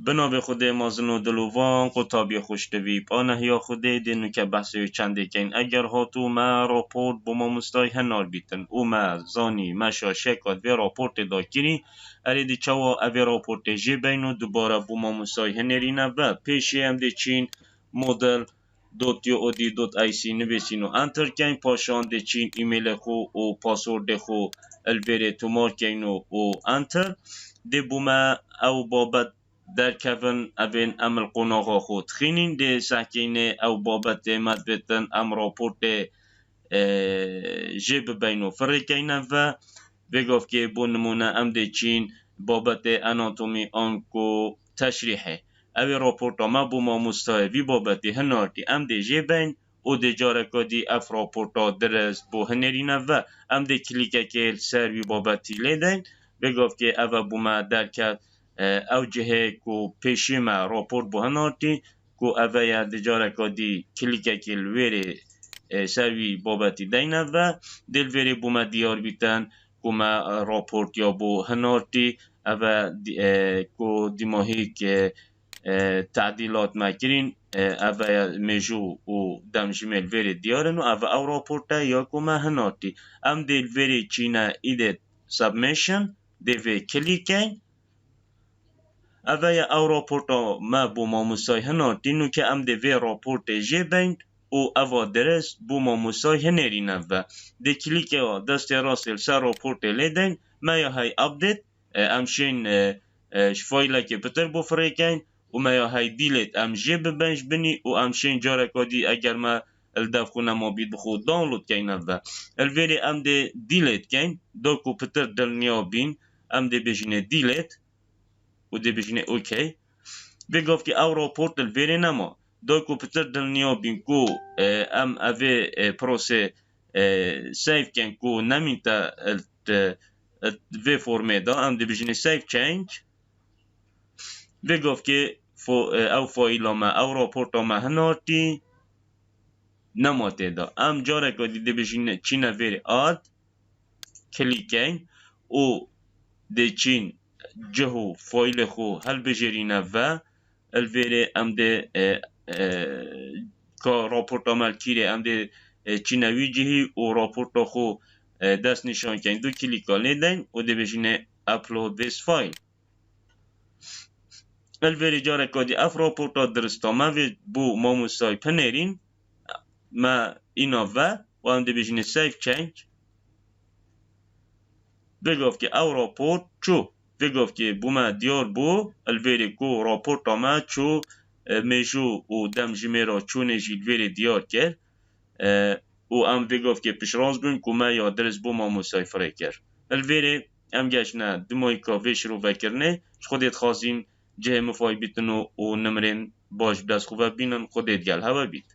بنا به خود مازن و دلوان قطابی خوشتوی پانه یا خوده دینو که بحثی چنده کن اگر هاتو ما راپورت بما مستای هنار بیتن او ما زانی مشا شکات و راپورت داکینی اری دی چوا اوی راپورت جی بینو دوباره بما مستای هنرینه و پیشی هم دی چین مدل .ud.ic نویسین و انتر کن پاشان دی چین ایمیل خو و پاسورد خو الویره تومار کن و انتر دی بوما او بابت در کفن اوین عمل قناغا خود خینین ده سحکین او بابت مدبتن ام راپورت جب بینو فرقینن و بگفت که بو نمونه ام ده چین بابت اناتومی آنکو تشریحه اوی راپورت ما بو ما مستایوی بابت هنارتی ام ده جب بین او ده جارکا دی اف راپورتا درست بو هنرینه و ام ده کلیکه که سروی بابتی لیدن بگفت که او بو ما درکت او جهه کو پیشی ما راپورت بو هنارتی کو اوه یا دجاره که دی کلیکه کل ویره سروی بابتی دینه و دل ویره بو ما دیار بیتن کو ما راپورت یا بو هنارتی اوه کو دیماهی که تعدیلات ما کرین اوه میجو و دمجمل ویره دیارن و اوه او راپورت یا کو ما هنارتی ام دل ویره چینه ایده سبمیشن دیوه کلیکه اوه او راپورتا ما بو ماموسای هنارتی نو که ام ده وی راپورت جی بین او اوه درست بو ماموسای هنرینه و ده کلیک دست راسل سر راپورت لیدن ما یا های اپدیت امشین فایل که پتر بو فریکن و ما یا های دیلیت ام جی ببنش بنی و امشین جارکا دی اگر ما الدف خونه ما بید بخود دانلود کنه و الویری ام ده دیلیت کن دو کو پتر دلنیا بین ام ده بجنه دیلیت و دی بجنه اوکی بگفت که او راپورت الویره نما دو کمپیوتر دلنیا بین کو ام اوه پروسه سیف کن کو نمیتا وی فرمه دا ام دی بجنه سیف چینج بگفت که او فایل ما او راپورت ما هنارتی نماته دا ام جاره که دی بجنه چینه ویره آد کلیکین او دی چین جهو فایل خو هل بجرینه و الویره ام ده که راپورت عمل کیره ام ده چینوی جهی و راپورت خو دست نشان کن دو کلیکا لیدن و ده بجینه اپلود ویس فایل الویره جاره که دی اف راپورت درستا ما بو ماموسای پنرین ما اینا و ام ده بجینه سیف چنج بگفت که او راپورت چو بگفت که بو ما دیار بو الویره کو راپورت ما چو میجو و دم جمیرا چونه جیلویره دیار کرد و ام بگفت که پیشراز بین که ما یا درست بو ما مسافره کرد الویره ام گشنه دمای کافه شروع وکرنه خودت خواستین جه مفای بیتنو و نمرین باش بدست خوبه بینن خودت گل هوا بیت